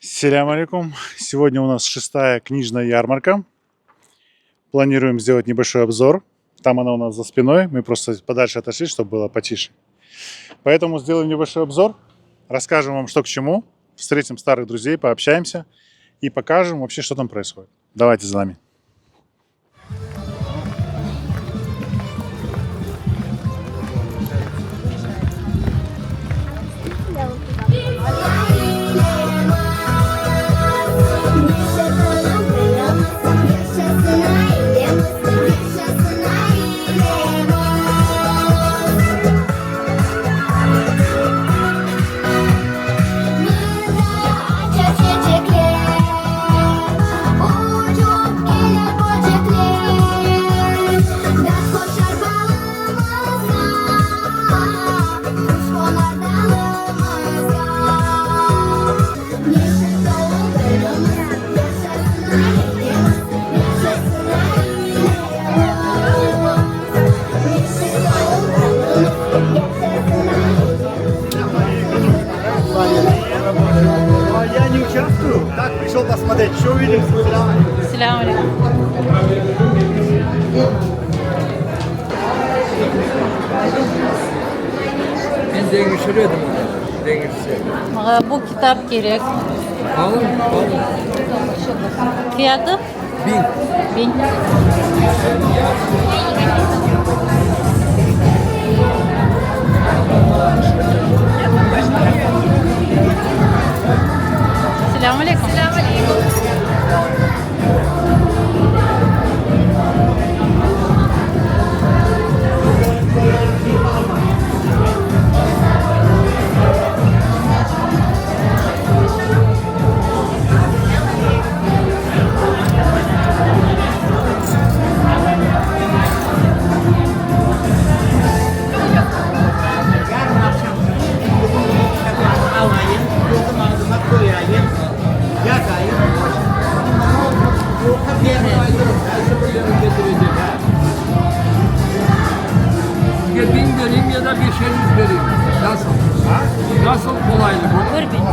Селям алейкум. Сегодня у нас шестая книжная ярмарка. Планируем сделать небольшой обзор. Там она у нас за спиной. Мы просто подальше отошли, чтобы было потише. Поэтому сделаем небольшой обзор. Расскажем вам, что к чему. Встретим старых друзей, пообщаемся. И покажем вообще, что там происходит. Давайте за нами. Я не участвую. Так, пришел посмотреть, что увидим. Селям алейкум. Ben dengin sürüyordum. Dengin Bu kitap gerek. Alın. Fiyatı? 1000. Selamun aleyküm. Alayım, gözüm ağzıma koyayım, yakayım. Yoksa bir yere ayrılırım. Ben sıfırlarını getireceğim. Ya 1000 vereyim ya da bir şeylik vereyim. Nasıl? Nasıl kolaylık bu? Buyur bin.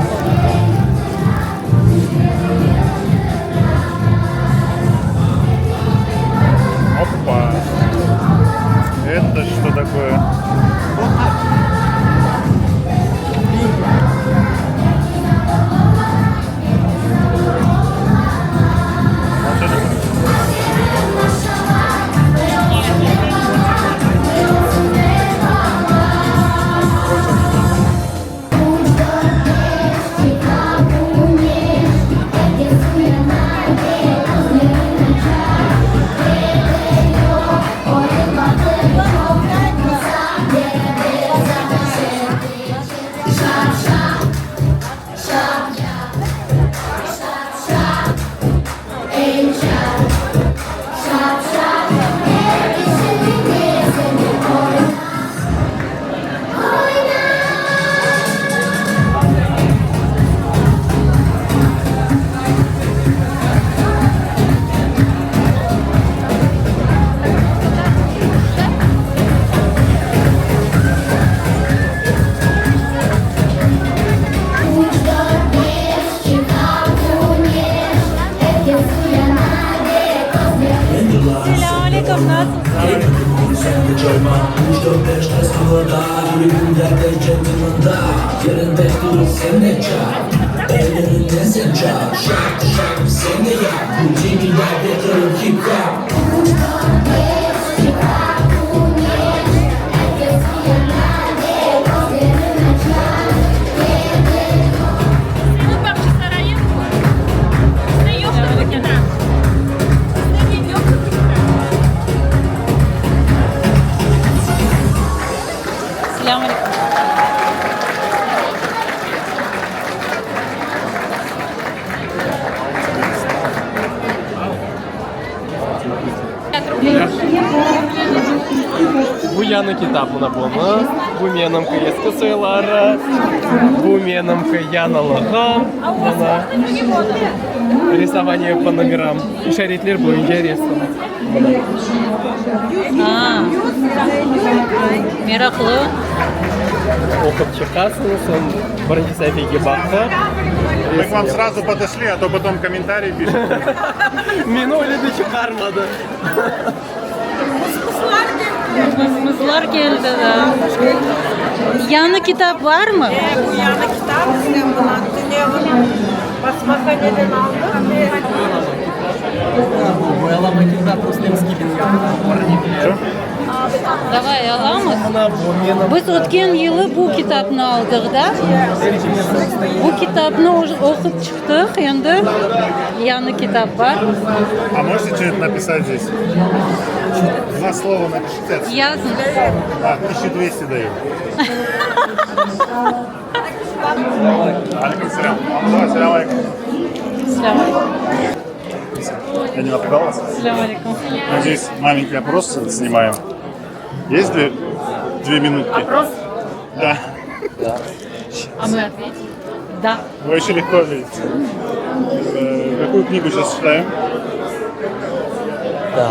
Опа! Это что такое? Selamun aleyküm. Nasılsın? Selamun aleyküm. Bu yana kitabına bunu, bu menimki eski sayıları, bu menimki yanılığım, buna рисование fonogram, işaretler boyunca resim. Meraklı. Okup çıkarsınız, son birinci sayfaya bakıp Мы к вам сразу подошли, а то потом комментарии пишут. Minuli de çıkarmadı. Kızlar geldi de. Yanı kitap var mı? Bu yana kitap sizin buna dinleyelim. Basmakhaneden aldım. Boyalama kitap Ruslemski bin yaptı. Давай alamız. Biz o'tgan yılı bu kitapni aldık da. Bu kitapni o'qib chiqdik. Endi yanı kitap var. А можете что-нибудь написать здесь? Два слова напишите. Yazın. А, 1200 даю. Алейкум салям. Салям алейкум. Selam aleyküm. Я не напугал вас? Selam aleyküm. Надеюсь, маленький опрос снимаем. Есть две минутки? Опрос? Да. А мы ответим? Да. Вы очень легко ответите. Какую книгу сейчас читаем? Да,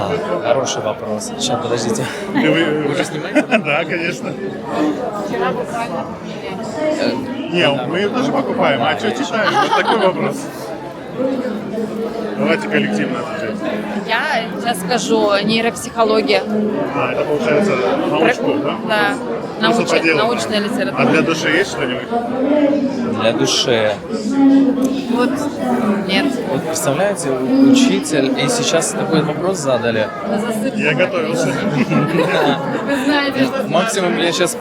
хороший вопрос. Сейчас, подождите. Вы уже снимаете? Да, конечно. Не, мы ее тоже покупаем. А что читаем? Вот такой вопрос. Давайте коллективно отвечать. Я сейчас скажу нейропсихология. А, это получается научку, да? Да, Просто по делу. научная А литература. для души есть что-нибудь? Для души. Вот нет. Вот представляете, учитель, и сейчас такой вопрос задали. Я готовился. Вы знаете, что Максимум я сейчас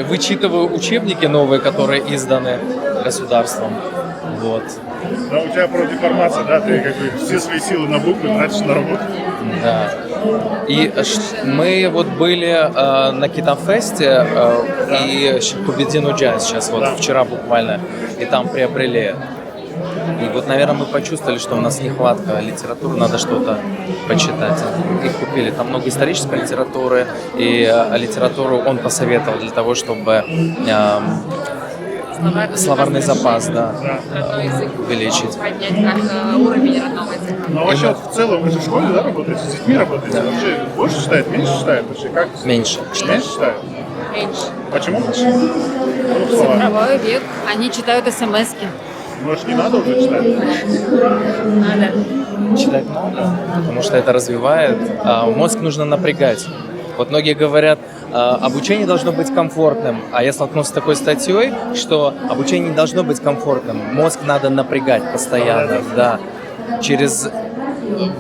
вычитываю учебники новые, которые изданы государством. Вот. Да, у тебя против информации, да? Ты как бы все свои силы на буквы тратишь на работу. Да. И мы вот были на Китафесте и Кубедину Джаз сейчас, вот Да. вчера буквально, и там приобрели. И вот, наверное, мы почувствовали, что у нас нехватка литературы, надо что-то почитать. Их купили. Там много исторической литературы, и литературу он посоветовал для того, чтобы словарный запас, да, увеличить. поднять как уровень родного языка. Но вообще вот в целом вы же в школе, да, работаете? С детьми работаете? Вообще больше читает, меньше читает? Вообще как? Меньше. Меньше читает? Меньше. Почему меньше? Ну, слова. Цифровой век. Они читают смс-ки. Может, не надо уже читать? Надо. Читать надо, потому что это развивает. Мозг нужно напрягать. Вот многие говорят, обучение должно быть комфортным, а я столкнулся с такой статьей, что обучение не должно быть комфортным, мозг надо напрягать постоянно, да, через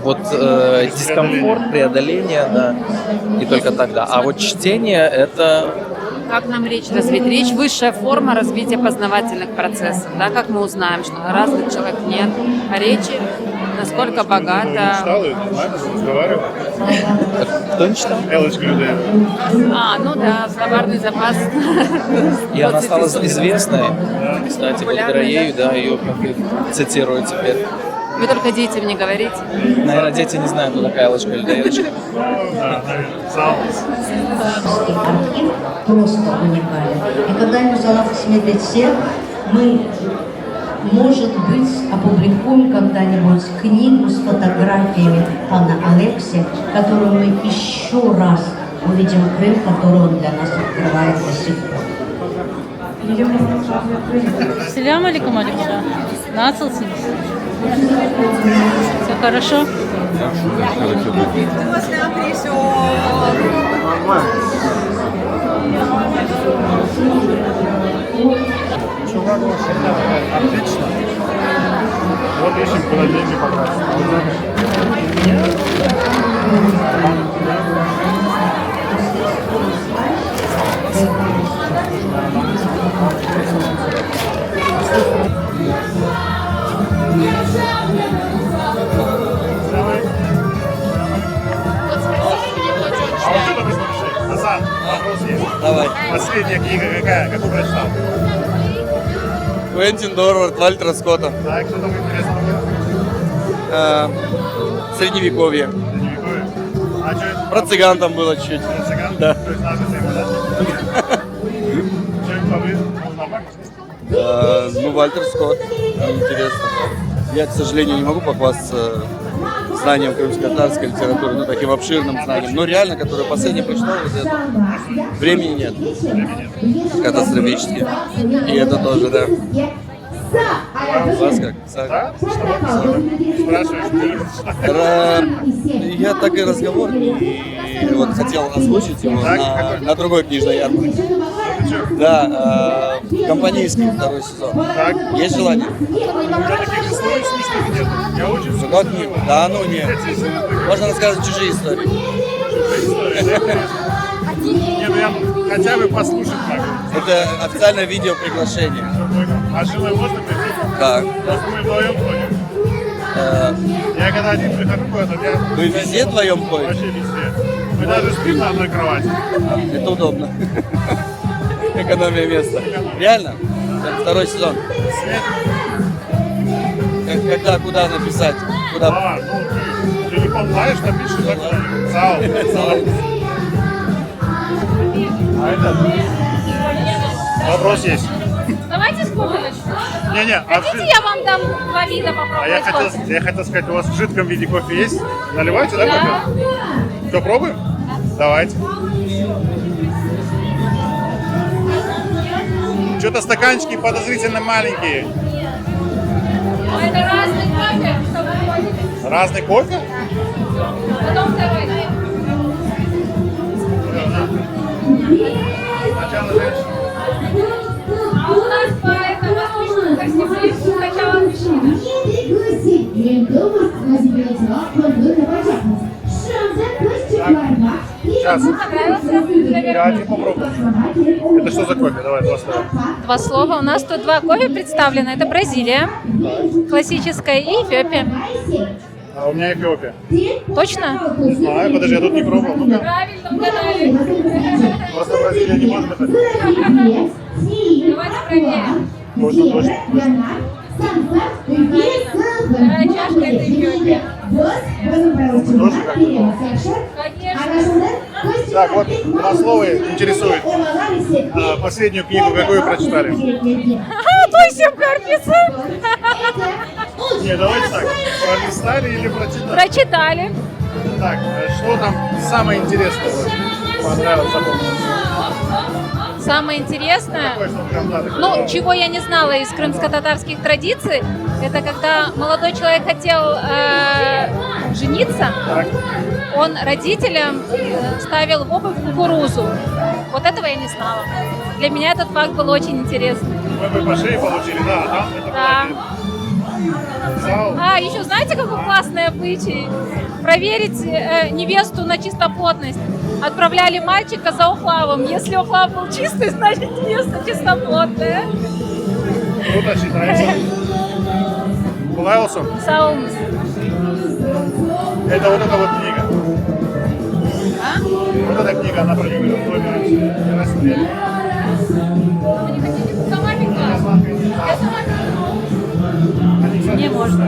вот дискомфорт, преодоление, да, и только тогда. А вот чтение это Как нам речь развить? Речь – высшая форма развития познавательных процессов. Да? Как мы узнаем, что разных человек нет. А речи насколько Кто не богата. читал ее, знаете, разговаривал? кто не читал? Элочка Людеева. Ну да, словарный запас. И она стала 20 тысяч. известной, кстати, благодаря ей, да, ее цитируют теперь. Вы только детям не говорите. Наверное, дети не знают, кто такая Элочка Людеевич. Да, Залс. Архив просто уникален. И когда я взяла посмотреть все, мы, может быть, опубликуем когда-нибудь книгу с фотографиями пана Алексея, которую мы еще раз увидим Крым, который он для нас открывает до сих пор. Selam aleyküm Aleyküm. Nasılsınız? Все хорошо? Отлично. Вот ищем, куда деньги потратить. Асан, вопрос есть. Давай. Последняя книга какая? Какую прочитал? Квентин Дорвард, Вальтера Скотта. Так, что там интересного? Средневековье. Средневековье. А что это? Про цыган там было чуть-чуть. Про цыган? Да. То есть наша тема, да? Что-нибудь поближе? Можно Ну, Вальтер Скотт. Интересно. Я, к сожалению, не могу похвастаться знанием крымско-татарской литературы, ну, таким обширным знанием. Но реально, которое последнее прочитал, вот это. Времени нет. Катастрофически. И это тоже, да. У вас как? Да? Спрашиваешь, ты любишь читать? Я так и разговор и вот хотел озвучить его на другой книжной ярмарке. Да, компанейский второй сезон. Так. Есть желание? Я таких историй смешных нет. Я очень Сюда книгу? Да, ну нет. Можно рассказывать чужие истории. Не, ну я хотя бы послушать могу. Это официальное видео приглашение. А с женой можно прийти? Так. Просто мы вдвоем ходим. Я когда один прихожу куда-то, я... Вы везде вдвоем ходите? Вообще везде. Мы даже спим на одной кровати. Это удобно. Экономия места. Реально? Это второй сезон. Когда, куда написать? Куда? А, ну, телефон знаешь, напишешь такой. Зал. А это? Вопрос есть. Давайте сколько-нибудь. Не-не, Хотите, я вам дам 2 вида попробовать? А я хотел сказать, у вас в жидком виде кофе есть? Наливайте, да, кофе? Что, пробуем? Давайте. Что-то стаканчики подозрительно маленькие. Это разный кофе, что вы хотите. Разный кофе? Потом второй. Сначала женщина. А у нас по этому отличному гостеприимству сначала мужчина. Сейчас. Понравился? Я один попробую. Это что за кофе? Давай, 2 слова. 2 слова. У нас тут 2 кофе представлены. Это Бразилия, классическая, и Эфиопия. А у меня Эфиопия. Точно? Не знаю, подожди, я тут не пробовал. Ну-ка. Правильно угадали. Просто Бразилия не может быть. Давайте проверим. Точно. Вторая чашка — это Эфиопия. Тоже как бы. Конечно. Так, вот 2 слова интересует. Последнюю книгу какую прочитали? Той всем Карпица. Не, давайте так. Пролистали или прочитали? Прочитали. Так, что там самое интересное понравилось, запомнилось? Самое интересное, Какое, что прям надо? ну, чего я не знала из крымско-татарских традиций, это когда молодой человек хотел жениться, Так. он родителям ставил в обувь кукурузу. Вот этого я не знала. Для меня этот факт был очень интересный. Мы бы по шее получили, да, а там это Да. Зал. А, еще знаете, какой классный обычай? Проверить невесту на чистоплотность. Отправляли мальчика за ухлавом. Если ухлав был чистый, значит невеста чистоплотная. Круто считается. Понравился? Саумс. Это вот эта вот книга. А? Вот эта книга, она про него в доме расстрел. Сама пекла. Я сама пекла. Не можно.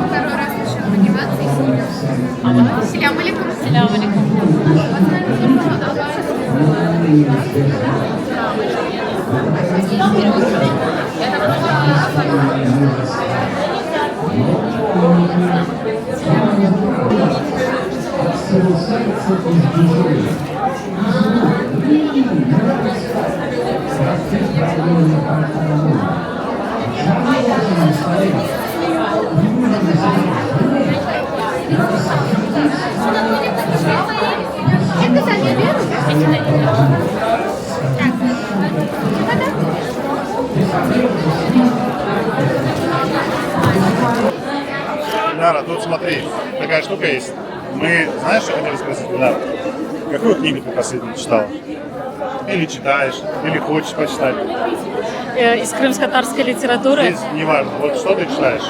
Второй раз начал подниматься и снимем. Селям алейкум. Селям алейкум. Динара, тут смотри, такая штука есть. Мы, знаешь, что хотели спросить, Динара? Какую книгу ты последнюю читала? Или читаешь, или хочешь почитать? Из крымско-татарской литературы. Здесь неважно. Вот что ты читаешь?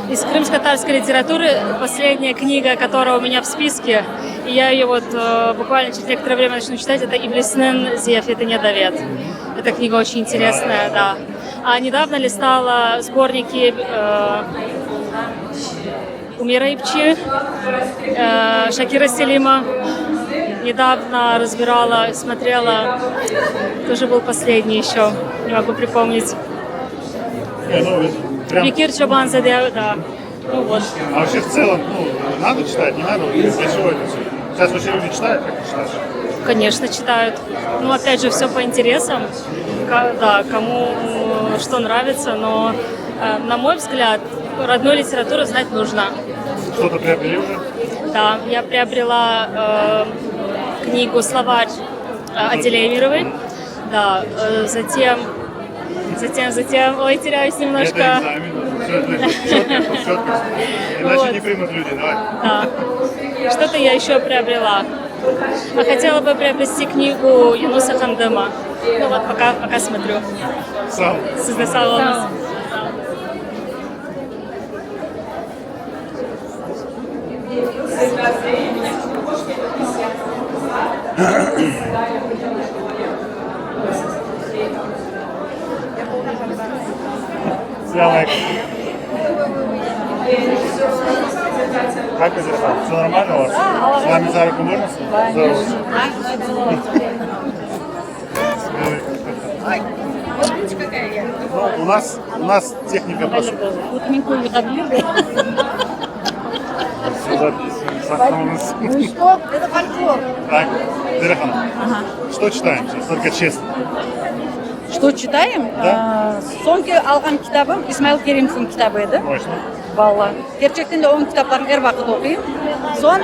Из крымско-татарской литературы последняя книга, которая у меня в списке, и я ее вот буквально через некоторое время начну читать, это «Иблиснен Зев», это «Недовед». Эта книга очень интересная, да. А недавно листала сборники Умира Ипчи, Шакира Селима. Недавно разбирала, смотрела, тоже был последний еще, не могу припомнить. Бекир Чобанзаде, да. Ну вот. А вообще в целом, надо читать, не надо? Для чего это все? Сейчас вообще люди читают, как ты считаешь? Конечно, читают. Ну, опять же, все по интересам, да, кому что нравится, но, на мой взгляд, родную литературу знать нужно. Что-то приобрели уже? Да, я приобрела книгу «Словарь» Аделя Эмировой. Да, затем, ой, теряюсь немножко. Это экзамен. Четко. Иначе Вот. не примут люди, давай. Да. Что-то я еще приобрела. А хотела бы приобрести книгу Юнуса Хандема. Ну вот пока смотрю. Сам. Сыздасалонус. Салам. Как вы здесь? Все нормально у вас? С вами за руку можно? Ну, у нас техника просто. Ну что? Это фольклор. Так, Зерахан, что читаем сейчас? Только честно. Что читаем? Да. Соңғы алған кітабым Исмаил Керимовтың кітабы еді. Точно. Балла. Gerçekten de onun kitaplarını her vakit okuyayım. Son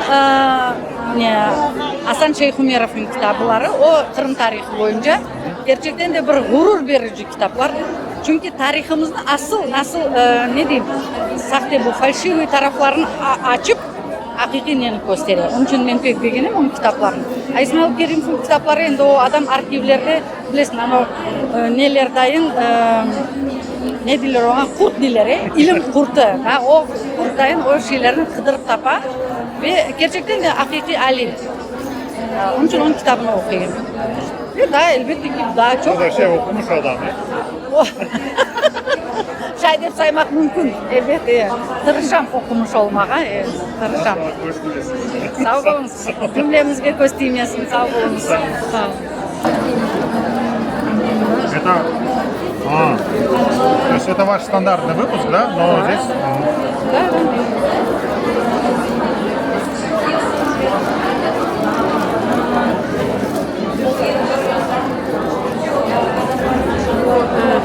Hasan Şeyh Umerov'un kitapları o Kırım tarihi boyunca gerçekten de bir gurur verici kitaplar. Çünkü tarihimizin nasıl ne diyeyim sahte bu falşivi taraflarını açıp hakiki neni gösteriyor. Onun için ben pek beğendim onun kitaplarını. İsmail Kerim'in kitapları endi o adam arşivlerde bilirsin ama neler dayın ne diler ona kurt dileri, ilim kurtu. Ha, o kurt dayın o şeylerini kıdırıp tapa ve gerçekten de hakiki alim. Onun için onun kitabını okuyayım. Ve daha elbette ki daha çok... O da şey okumuş adam. Şey deyip saymak mümkün. Elbette. Tırışam okumuş olmağa. Tırışam. Sağ olun. Cümlemizge göz değmesin. Sağ olun. Sağ olun. Это, то есть это ваш стандартный выпуск, да? Но здесь... Да, да.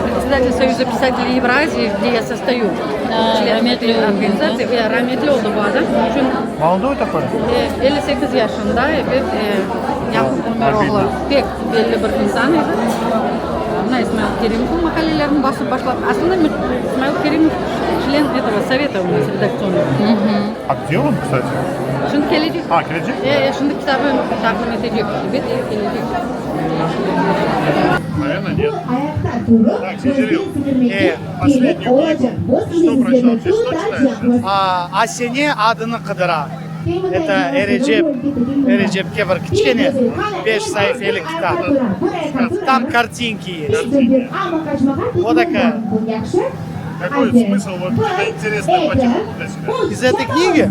Председатель Союза писателей Евразии, где я состою, член этой организации, Рамет Лёдова, да? Молодой такой? 58 yaşında, evet, Yakup Ömeroğlu pek belli bir insan edi. Mына Исмаил Керимовтың makalelerinin basıp başladı. Aslında Исмаил Керимов член этого совета у нас редакционного. А где он, кстати? Şimdi gelecek. Gelecek? Şimdi kitabı takdim edecek. Evet, gelecek. Наверное, нет. Так, Кирилл, последнюю книгу. Что прочел? Ты что читаешь? Асене адını қыдыра. Это Эрежеп Кевр кішкене 5 sayfalık kitap. Там картинки есть. Вот такая. Какой смысл? Вот это интересно почему для себя? Из этой книги?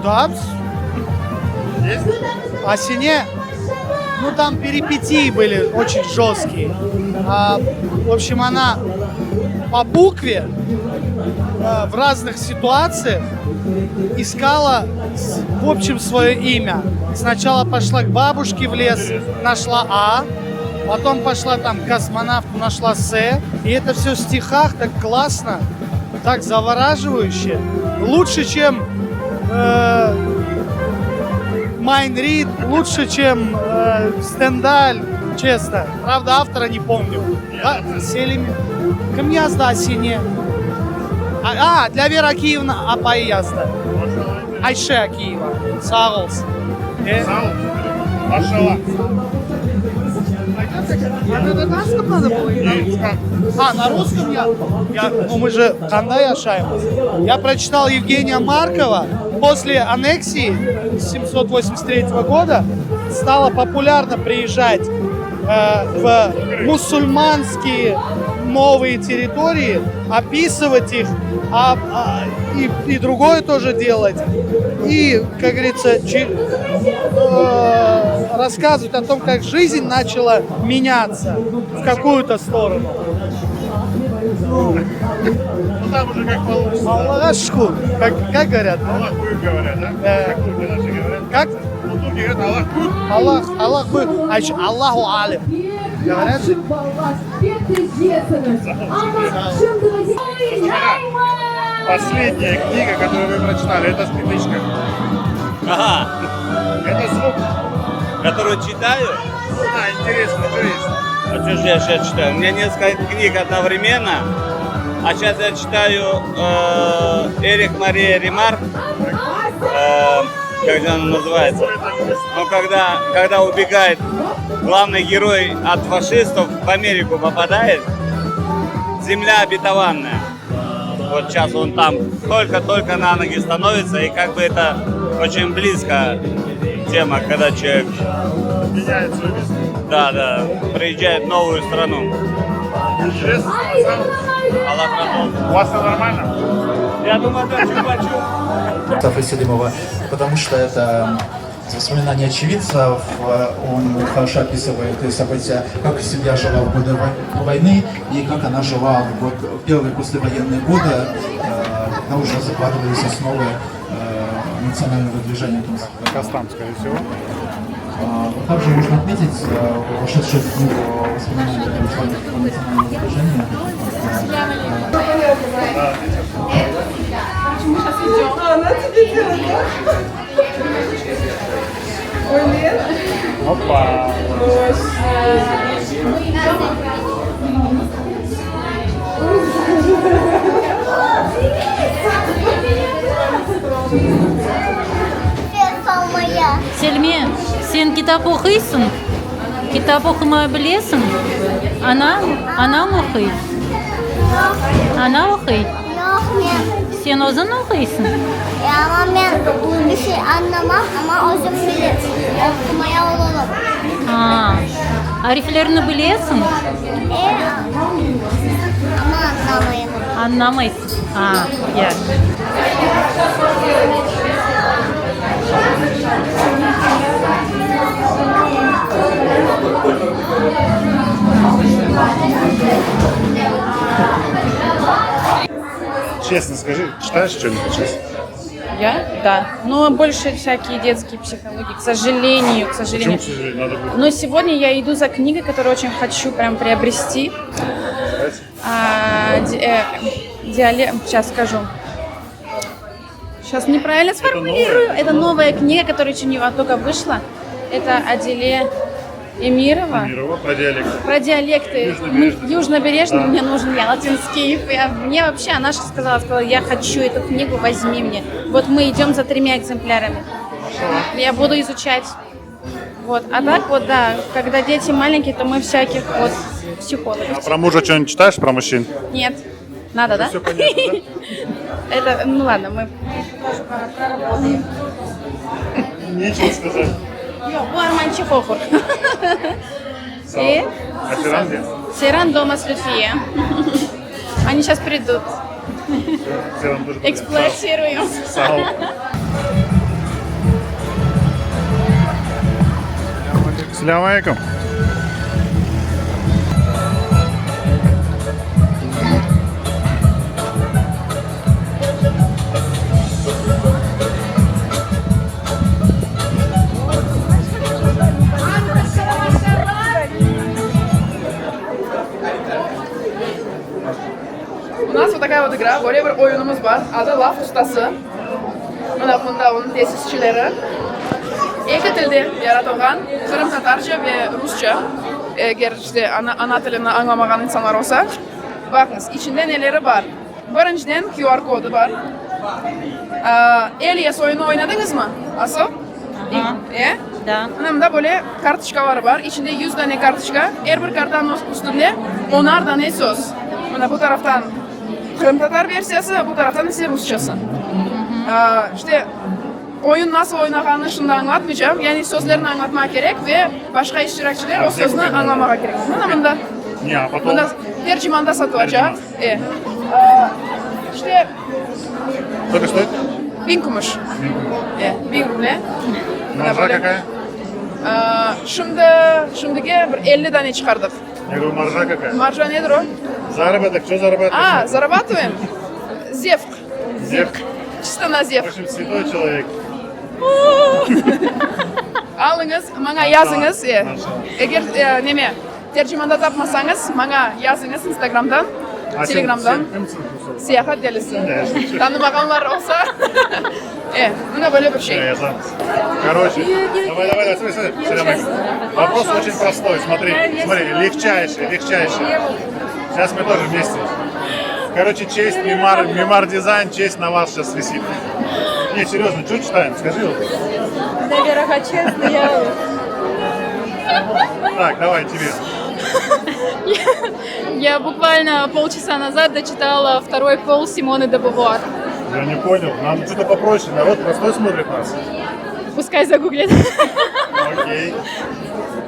Да. Есть? Асене, ну там перипетии были очень жесткие. В общем, она по букве в разных ситуациях искала, в общем, свое имя. Сначала пошла к бабушке в лес, нашла А, потом пошла там к космонавту, нашла С. И это все в стихах так классно, так завораживающе. Лучше, чем Майн Рид, лучше, чем Стендаль, честно. Правда, автора не помню. Да, Селими. Кім yazdı Асене? Для Вера Акиевна Апай yazdı. Айше Акиева. Sağ olsun. Сау? Машалла. А на татарском надо было или на русском? А, на русском ну мы же Кандай Ашаемов. Я прочитал Евгения Маркова. После аннексии 1783 года стало популярно приезжать в мусульманские новые территории, описывать их, и другое тоже делать. И, как говорится, рассказывать о том, как жизнь начала меняться в какую-то сторону. Ну там уже как получится. Аллах шкур, как говорят? Аллах будет говорят, да? Как турки наши говорят. Как? Ну, турки говорят Аллах будет. Аллах будет. А еще Аллаху алим. Говорят же? Последняя книга, которую вы прочитали, это «Спятычка». Ага, Это звук. которую читаю. Да, интересно, что есть. А что же я сейчас читаю? У меня несколько книг одновременно. А сейчас я читаю Эрих Мария Ремарк. Как же она называется? Ну, когда убегает главный герой от фашистов, в Америку попадает. «Земля обетованная». Вот сейчас он там только-только на ноги становится, и как бы это очень близко тема, когда человек Меняет свою жизнь. да, приезжает в новую страну. Интересно. Аллах продолжит. У вас все нормально? Я думаю, да, чуть-чуть. Мустафы Селимова, потому что это воспоминания очевидцев, он хорошо описывает события, как семья жила в годы войны и как она жила в первые послевоенные годы, когда уже закладывались основы национального движения. Кастам, скорее всего. Также можно отметить вошедшую в книгу воспоминания национального движения. Опа. Селме, сен китап оқисың, китап оқымай білесің, ана оқи. Ана оқи. Сен өзің оқисың. Ama ben bir şey anlamam ama özüm bilir. Okumaya olurum. Harflerini білесің? Ama anlamayım. Anlamayсың. Ya. Честно скажи, читаешь что-нибудь сейчас? Я? Да. Но больше всякие детские психологии, к сожалению. Почему, к сожалению, надо будет? Но сегодня я иду за книгой, которую очень хочу прям приобрести. Сейчас скажу. Сейчас неправильно сформулирую. Это новая книга, которая еще не только вышла. Это Аделе Эмирова. Про диалекты. Про диалекты. Южнобережный мне нужен, я латинский. Мне вообще, она же сказала, я хочу эту книгу, возьми мне. Вот мы идем за 3 экземплярами. Я буду изучать. Вот. А так вот, да, когда дети маленькие, то мы всяких вот психологов. А про мужа что-нибудь читаешь, про мужчин? Нет. Надо, да? Все понятно, да? Это, ну ладно, мы проработаем. Нечего сказать. Bu Armançı Хохур. И? А Сиран где? Сиран дома с Люфия. Они сейчас придут. Сиран тоже. Эксплуатируем. Сау. Ассаляму алейкум. У нас вот такая вот игра, böyle bir oyunumuz var. Adı Laf Ustası. Bunda onun tesisçileri. İki tilde yaratılgan, Kırım Tatarca ve Rusça. Eğer işte ana tilini anlamayan insanlar olsa. Bakınız, içinde neleri var? Birinciden QR kodu var. Elias oyunu oynadınız mı? Asıl? Да. Mında böyle kartışkalar var. İçinde 100 tane kartışka. Her bir kartanın üstünde 10'ar tane söz. Mana bu taraftan Kırım Tatar versiyası, bu taraftan ise Rusçası. İşte oyun nasıl oynanacağını şimdi anlatmayacağım. Yani sözlerini anlatmak gerek ve başka iştirakçılar o sözünü anlamak gerek. Bunda bunda tercümanda satılacak. İşte Сколько стоит? 1000 kumuş. 1000 ruble. Маржа какая? Şimdiki bir 50 tane çıkardık. Я говорю, маржа какая? Marja nedir o? Заработок, что зарабатываешь? Зарабатываем. Зевк. Зевк. Чисто на зевк. В общем, святой человек. Alınız, bana yazınız. Eğer neme tercümanda tapmasanız bana yazınız Instagram'dan, Telegram'dan. Siyahat delisi. Tanımayanlar olsa. Buna böyle bir şey. Короче, давай, смотри. Вопрос очень простой, смотри, легчайший. Сейчас мы тоже вместе. Короче, честь, мемар дизайн, честь на вас сейчас висит. Не, серьезно, что читаем? Скажи вот. Наверное, честно, я... Так, давай, тебе. Я буквально полчаса назад дочитала второй пол Симоны де Бувуар. Я не понял, нам что-то попроще, народ простой смотрит нас. Пускай загуглит. Окей.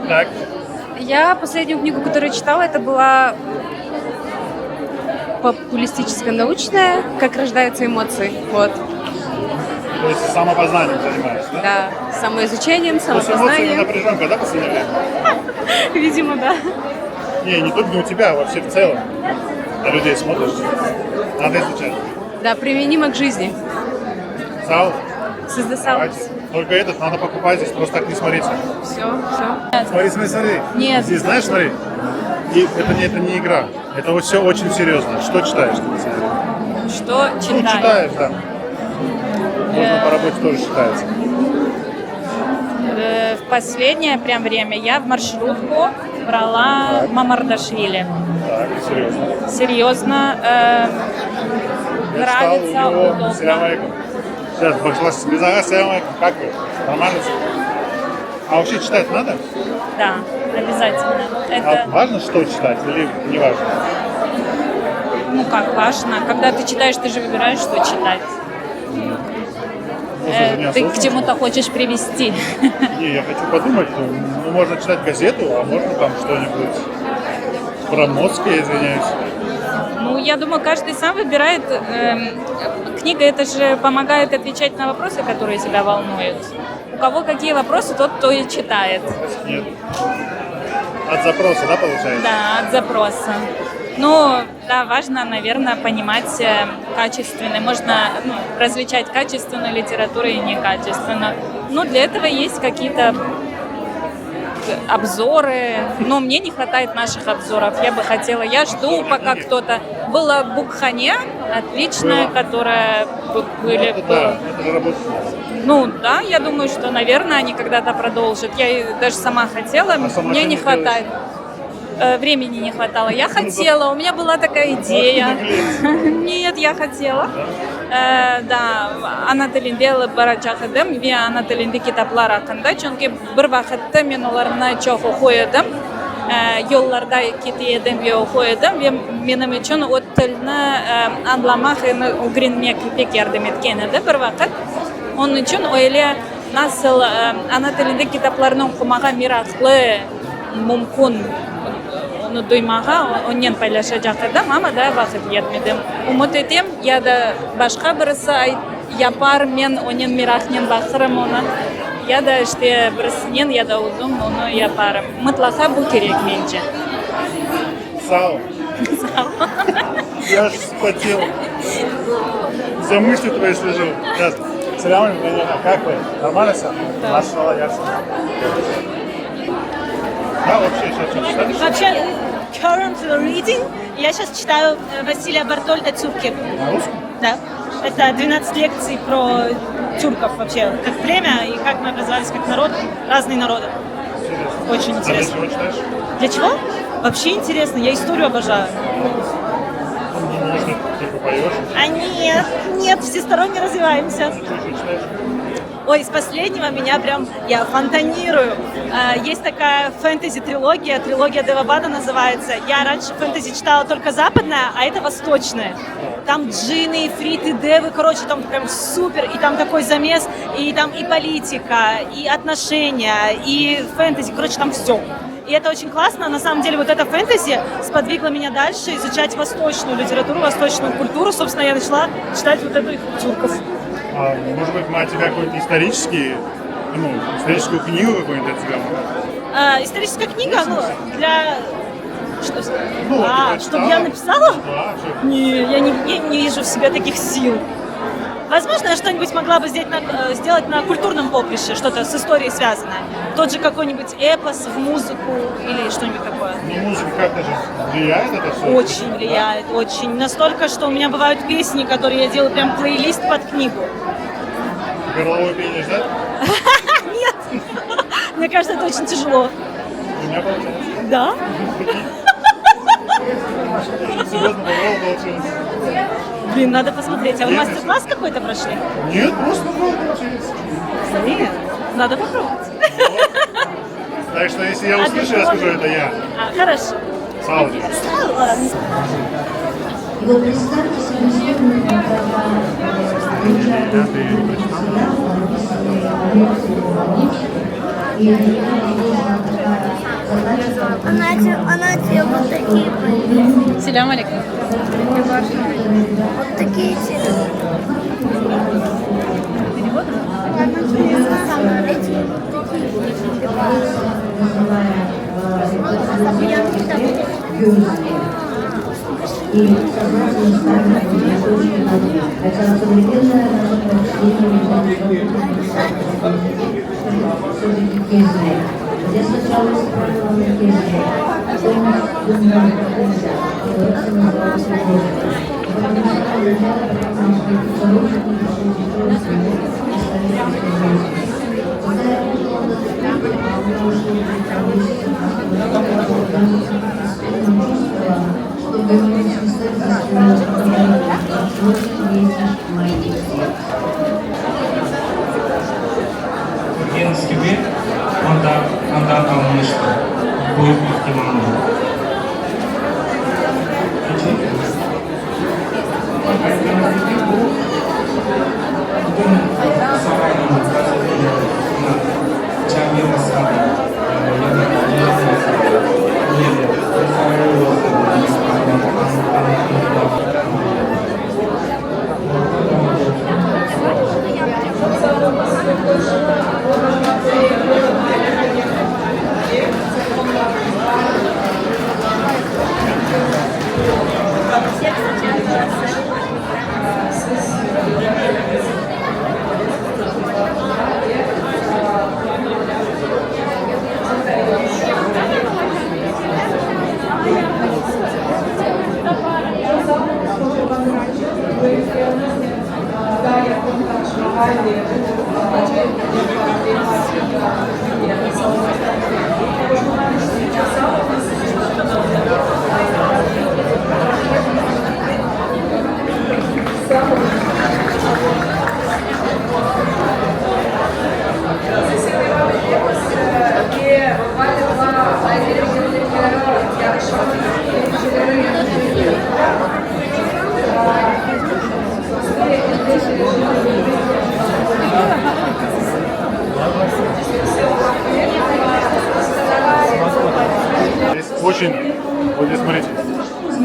Так. Я последнюю книгу, которую читала, это была популистическо-научная, как рождаются эмоции. Вот. То есть самопознанием занимаешься, да? Да, самоизучением, С эмоциями самопознанием. напряженка, да, последнее время? Видимо, да. Не только у тебя, а вообще в целом. На людей смотришь. Надо изучать. Да, применимо к жизни. Сал? Создасалось. Только этот надо покупать здесь, просто так не смотрите. Все. Смотри. Нет. Здесь, знаешь, смотри. И это не игра. Это вот все очень серьезно. Что читаешь? Что Ну, читаю? читаешь, да. Можно по работе тоже читается. В последнее прям время я в маршрутку брала Мамардашвили. Так, серьезно. Серьезно. Нравится, Я читал у него удобно. «Салям алейкум». Сейчас, Бахшлас, «Салям алейкум». Как вы? Нормально все? А вообще читать надо? Да, обязательно. А Это, важно, что читать или не важно? ну как, важно. Когда ты читаешь, ты же выбираешь, что читать. Ты к чему-то хочешь привести. Не, я хочу подумать, ну, можно читать газету, а можно там что-нибудь про мозг, я извиняюсь. Ну, я думаю, каждый сам выбирает. Книга, это же помогает отвечать на вопросы, которые тебя волнуют. У кого какие вопросы, тот то и читает. Нет. От запроса, да, получается? Да, от запроса. Ну, да, важно, наверное, понимать качественное. Можно различать качественную литературу и некачественную. Ну, для этого есть какие-то обзоры. Но мне не хватает наших обзоров. Я бы хотела, я жду, пока кто-то... Была Букхане, отличная, которая были... Да, это же работает. Ну да, я думаю, что, наверное, они когда-то продолжат. Я и даже сама хотела, мне не хватает. Времени не хватало. Я хотела, у меня была такая идея. Нет, я хотела. Да, ана тилинде барачак эдем, ve ана тилинде китаплар хакында, чөнки бер вакытта мен аларны чок укый идем. Yollarda кетедім, оқый едім, менің үшін ол тілні аңламақ үйренмек пек ярдәм еткен еді бір вақыт. Onun için öyle nasıl ana dilinde kitaplarını okumağa meraklı mümkün onu duymağa onunla paylaşacak idim ama da vakit yetmedi. Umut ettim ya da başka birisi yapar, ben onun merakına bakarım ona. Ya da işte birisinin ya da uzun onu yaparım. Mutlaka bu gerek bence. Sağ ol. Я аж вспотел. За мысли твои слежу. Сейчас. Салям алейкум. Как вы? Нормально все? Да. Машалла, ясно. Да, вообще сейчас что читаешь? Вообще, currently reading, я сейчас читаю Василия Бартольда «Тюрки». На русском? Да. Это 12 лекций про тюрков вообще, как племя и как мы образовались как народ, разные народы. Очень А для интересно. чего читаешь? Для чего? Вообще интересно, я историю обожаю. Может, типа поешь? А нет, всесторонне развиваемся. Что читаешь? Ой, из последнего я фонтанирую. Есть такая фэнтези-трилогия, трилогия Девабада называется. Я раньше фэнтези читала только западное, а это восточное. Там джинны, ифриты, девы, короче, там прям супер, и там такой замес, и там и политика, и отношения, и фэнтези, короче, там все. И это очень классно. На самом деле, вот это фэнтези сподвигло меня дальше изучать восточную литературу, восточную культуру. Собственно, я начала читать вот эту тюрков. Может быть, мы от тебя какой-то историческую книгу какую-нибудь от тебя? Историческая книга, для... Что? Ну, чтобы я написала? Да, Не, я не вижу в себе таких сил. Возможно, я что-нибудь могла бы сделать на культурном поприще, что-то с историей связанное. Тот же какой-нибудь эпос в музыку или что-нибудь такое. Ну, музыка как-то же влияет это все? Очень влияет, очень. Настолько, что у меня бывают песни, которые я делаю прям плейлист под книгу. Горловое пение, да? Нет! Мне кажется, это очень тяжело. У меня получилось. Да? Серьезно, получилось. Блин, надо посмотреть. А вы мастер-класс какой-то прошли? Нет, просто получилось. Блин, надо попробовать. Так что, если я услышу, я скажу, это я. Хорошо. Сауди. И вот представьте себе сегодня, когда Она тебе вот такие пойдет. Селям алейкум. Вот такие тебе. Эти вот и сознательно ставить хотя современное наше прочтение все-таки кезный. Я сначала исправила на кезный, потом думала, как нельзя. И вот это называется художник. Потому что там нельзя, потому что это хороший, потому что это когда я пришла на это, а у меня уже что говорить не Gençlik gibi ondan alınmıştı. Büyük ihtimalle.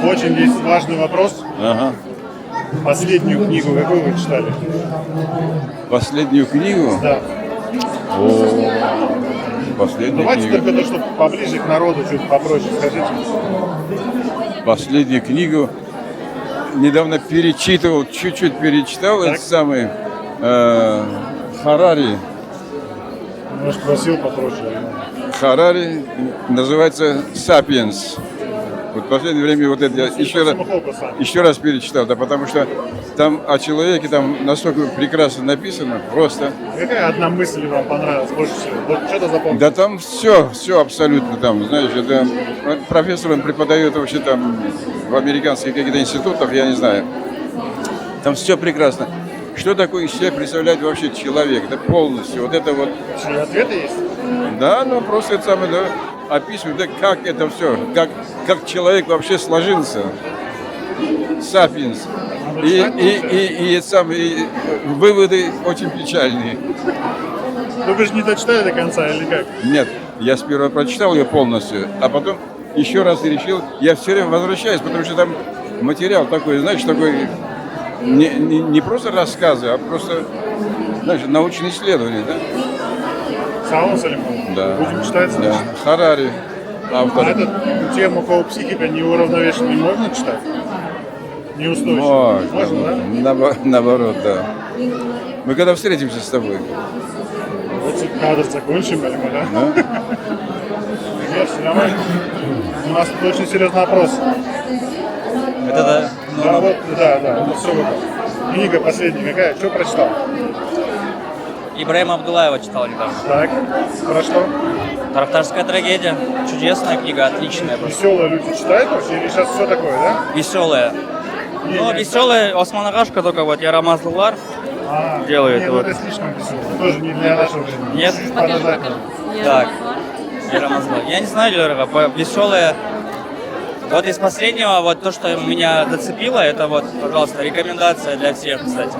Очень есть важный вопрос. Ага. Последнюю книгу какую вы читали? Последнюю книгу? Да. Последнюю Давайте книгу. только то, чтобы поближе к народу, чуть попроще скажите. Последнюю книгу недавно перечитывал, чуть-чуть перечитал, Так. это самый Харари. Может, просил попроще. Харари называется «Сапиенс». Вот в последнее время вот это я еще раз перечитал, да, потому что там о человеке там настолько прекрасно написано, просто. Какая одна мысль вам понравилась больше всего? Вот что-то запомнил? Да там все абсолютно там, знаешь, это профессор, он преподает вообще там в американских каких-то институтах, я не знаю. Там все прекрасно. что такое из себя представляет вообще человек, это полностью, вот это вот. Что, ответы есть? Да, ну просто это самое, да, описывает, да, как это все, как человек вообще сложился, сапиенс. И выводы очень печальные. Ну вы же не дочитали до конца или как? Нет, я сперва прочитал ее полностью, а потом еще раз решил, я все время возвращаюсь, потому что там материал такой, знаешь, такой не просто рассказы, а просто, знаешь, научные исследования, да? Саун Салимов? Да. Будем читать? Да. Харари, автор. А эту тему, кого психика неуравновешенной, можно читать? Неустойчиво. Можно, да? Наоборот, да. Мы когда встретимся с тобой? Вот кадр закончим, да? Все нормально. У нас тут очень серьезный опрос. Это да. Да, вот, да. Вот все вот. Книга последняя какая? Что прочитал? Ибраима Абдуллаева читал недавно. Так, про что? Тарафтарская трагедия. Чудесная книга, отличная. Веселые люди читают вообще или сейчас все такое, да? Веселая. Ну, веселая Осман Агашка, только вот Ярамаз Лулар делает. Нет, вот. это слишком весело. Тоже не для нашего времени. Нет? Так. Ярамаз Лулар. Я не знаю, веселая. Вот из последнего, вот то, что меня зацепило, это вот, пожалуйста, рекомендация для всех, кстати.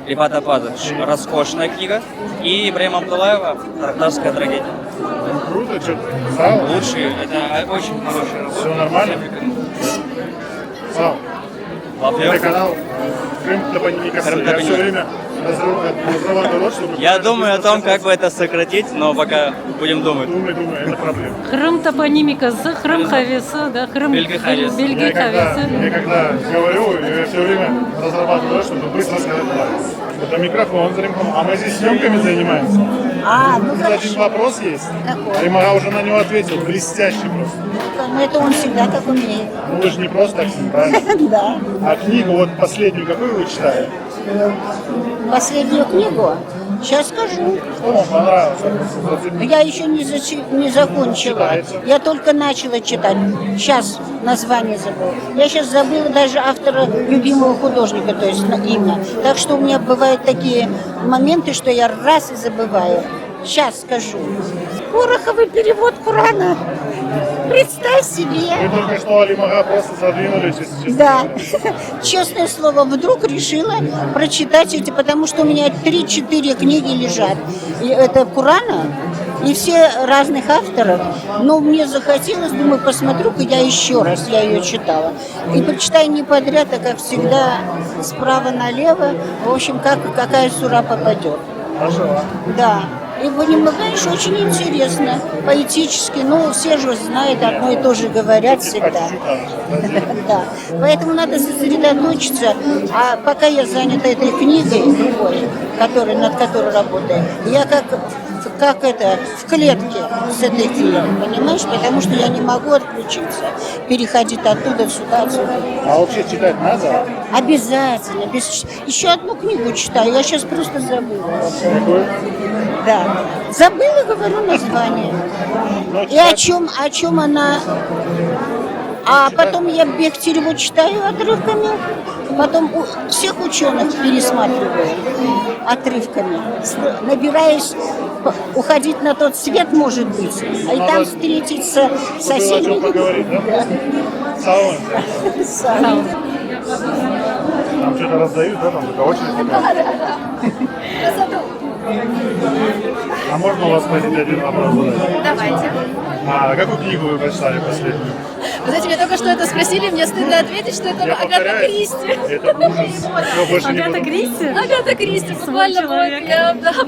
Рифат Апазов. Роскошная книга. И Ибраима Абдуллаева «Тарафтарская трагедия». Круто, что лучшие. Это очень хороший. Все нормально? Это канал Крым Топонимикасы. Я все время разрываю рот, чтобы... Я думаю о том, как бы это сократить, но пока будем думать. Думай, это проблема. Крым топонимикасы, Крым хавесы, да, Крым Бельги хавесы. Я когда говорю, я все время разрабатываю рот, чтобы быстро сказать «да». Это микрофон, а мы здесь съемками занимаемся. Тут один вопрос есть. Римага уже на него ответил, блестящий просто. Ну, это он всегда так умеет. Ну вы же не просто так с ним, правильно? Да. А книгу вот последнюю какую вы читали? Последнюю книгу? Сейчас скажу. Понравилось. Я еще не закончила. Я только начала читать. Сейчас название забыла. Я сейчас забыла даже автора любимого художника, то есть имя. Так что у меня бывают такие моменты, что я раз и забываю. Сейчас скажу. Пороховый перевод Корана. Представь себе. Вы только что Алимага просто задвинулись, если честно. Да. Честное слово, вдруг решила прочитать эти, потому что у меня 3-4 книги лежат. И это Корана, и все разных авторов. Но мне захотелось, думаю, посмотрю-ка я еще раз, я ее читала. И прочитаю не подряд, а как всегда, справа налево. В общем, какая сура попадет. Хорошо. Да. И понимаешь, очень интересно, поэтически, ну, все же знают, одно и то же говорят всегда. Да. Поэтому надо сосредоточиться. А пока я занята этой книгой, другой, над которой работаю, я как это, в клетке с этой книгой, понимаешь? Потому что я не могу отключиться, переходить оттуда сюда, отсюда. А вообще читать надо? Обязательно. Еще одну книгу читаю, я сейчас просто забыла. Какую? Да. Забыла, говорю, название. И о чем она... А потом я Бехтереву читаю отрывками, потом всех ученых пересматриваю отрывками. Набираюсь уходить на тот свет, может быть, и там встретиться с соседями. Саун. Там что-то раздают, да? Там только очередь такая. А можно у вас спросить один вопрос задать? Давайте. А какую книгу вы прочитали последнюю? Вы знаете, мне только что это спросили, мне стыдно ответить, что это Агата Кристи. Это ужас. Все, больше не буду. Кристи? Агата Кристи. Буквально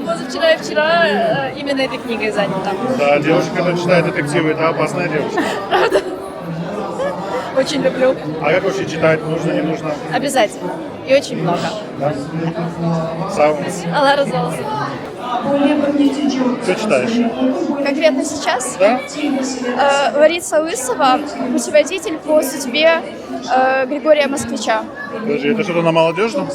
позавчера и вчера именно этой книгой занята. Да, девушка, которая читает детективы, это опасная девушка. Правда? Очень люблю. А как вообще читать? Нужно, не нужно? Обязательно. И очень много. Да? Саунс. Алла разолся. Что читаешь? Конкретно сейчас? Да. Лариса Лысова, путеводитель по судьбе Григория Москвича. Подожди, это что-то на молодежном?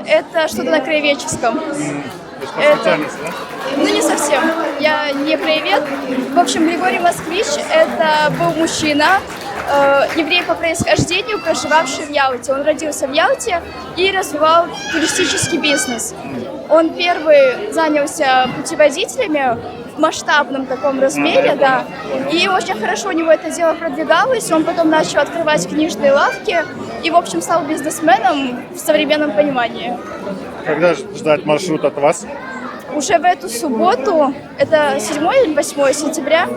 Это что-то на краеведческом. По специальности, да? Ну, не совсем. Я не краевед. В общем, Григорий Москвич – это был мужчина, еврей по происхождению, проживавший в Ялте. Он родился в Ялте и развивал туристический бизнес. Он первый занялся путеводителями в масштабном таком размере, да, и очень хорошо у него это дело продвигалось. Он потом начал открывать книжные лавки и, в общем, стал бизнесменом в современном понимании. Когда ждать маршрут от вас? Уже в эту субботу, это 7 или 8 сентября,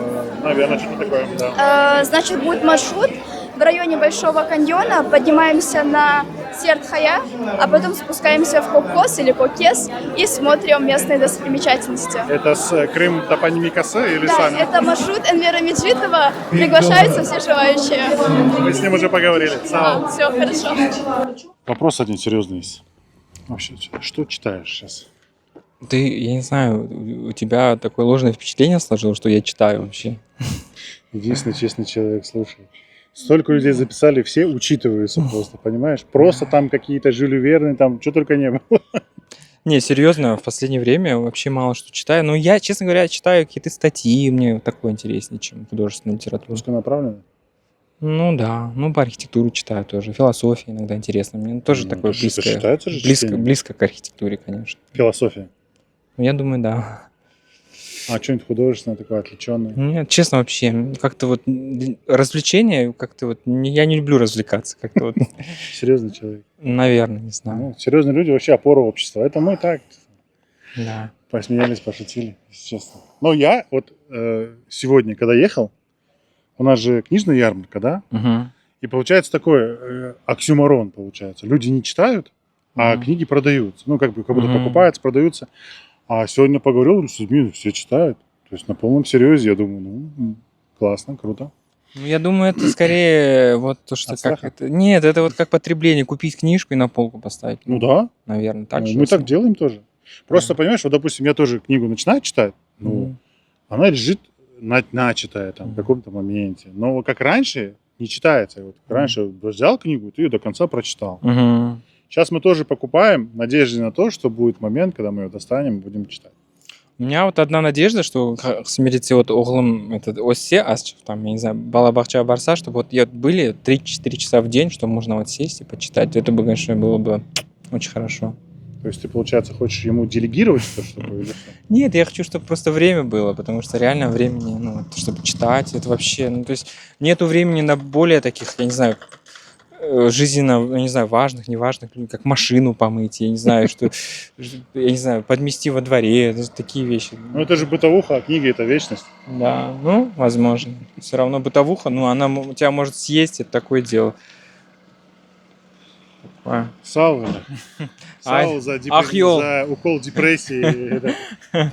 Наверное, что-то такое, да. значит, будет маршрут в районе Большого каньона, поднимаемся на Сердхая, а потом спускаемся в Кокос или Кокес и смотрим местные достопримечательности. Это с Крым топонимикасы или Да, сами? это маршрут Энвера Меджидова, приглашаются все желающие. Мы с ним уже поговорили. Все, хорошо. Вопрос один серьезный есть. Вообще, что читаешь сейчас? Ты, я не знаю, у тебя такое ложное впечатление сложилось, что я читаю вообще. Единственный честный человек, слушай. Столько людей записали, все учитываются просто, понимаешь? Просто там какие-то Жюли Верны, там что только не было. Не, серьезно, в последнее время вообще мало что читаю. Но я, честно говоря, читаю какие-то статьи, мне такое интереснее, чем художественная литература. Узконаправленная? Ну да, ну по архитектуру читаю тоже. Философия иногда интересно. Мне тоже такое это близкое. считается же чтением? Близко к архитектуре, конечно. Философия? Ну, я думаю, да. А что-нибудь художественное такое, отвлеченное? Нет, честно, вообще, как-то вот развлечения, как-то вот, я не люблю развлекаться, как-то вот. Серьезный человек. Наверное, не знаю. Ну, серьезные люди вообще опора общества. Это мы так. Да. Посмеялись, пошутили, если честно. Но я вот сегодня, когда ехал, у нас же книжная ярмарка, да? Угу. И получается такой оксюморон, получается. Люди не читают, а книги продаются. Ну, как будто покупаются, продаются. А сегодня поговорил с людьми, все читают. То есть на полном серьезе, я думаю, ну, классно, круто. Ну, я думаю, это скорее вот то, что как это. Нет, это вот как потребление. Купить книжку и на полку поставить. Ну да. Наверное, так же. Мы так делаем тоже. Просто, понимаешь, вот, допустим, я тоже книгу начинаю читать, ну, она лежит начатая там в каком-то моменте. Но как раньше не читается. Вот раньше взял книгу, ты ее до конца прочитал. Сейчас мы тоже покупаем в надежде на то, что будет момент, когда мы ее достанем и будем читать. У меня вот одна надежда, что смириться вот оглом этот осе, там, я не знаю, балабахча барса, чтобы вот были 3-4 часа в день, чтобы можно вот сесть и почитать. Это бы, конечно, было бы очень хорошо. То есть ты, получается, хочешь ему делегировать это, чтобы или что? Нет, я хочу, чтобы просто время было, потому что реально времени, ну, чтобы читать, это вообще, ну, то есть нету времени на более таких, я не знаю, жизненно, я не знаю, важных, неважных, как машину помыть, я не знаю, что, я не знаю, подмести во дворе, это такие вещи. Ну, это же бытовуха, а книги — это вечность. Да, ну, возможно. Все равно бытовуха, ну, она у тебя может съесть, это такое дело. Сал за укол депрессии.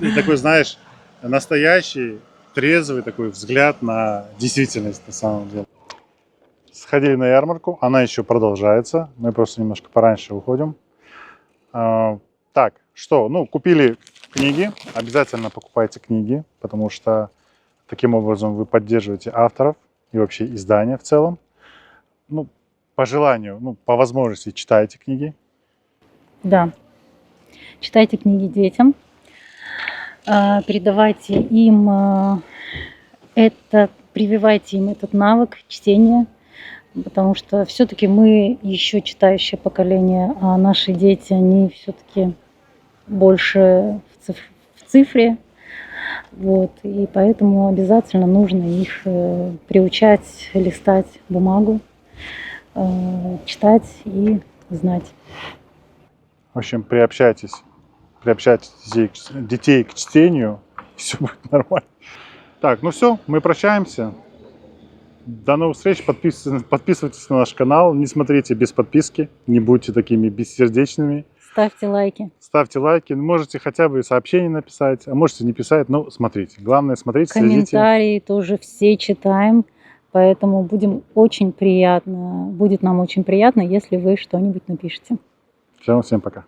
И такой, знаешь, настоящий, трезвый такой взгляд на действительность на самом деле. Сходили на ярмарку, она еще продолжается. Мы просто немножко пораньше уходим. Так, что? Ну, купили книги. Обязательно покупайте книги, потому что таким образом вы поддерживаете авторов и вообще издания в целом. Ну, по желанию, ну, по возможности читайте книги. Да. Читайте книги детям. Передавайте им прививайте им этот навык чтения. Потому что все-таки мы еще читающее поколение, а наши дети, они все-таки больше в цифре. Вот. И поэтому обязательно нужно их приучать листать бумагу, читать и знать. В общем, приобщайтесь детей к чтению, все будет нормально. Так, ну все, мы прощаемся. До новых встреч. Подписывайтесь на наш канал. Не смотрите без подписки. Не будьте такими бессердечными. Ставьте лайки. Ставьте лайки. Можете хотя бы сообщение написать, а можете не писать, но смотрите. Главное, смотрите, следите. Комментарии тоже все читаем. Поэтому будет нам очень приятно, если вы что-нибудь напишете. Всем пока.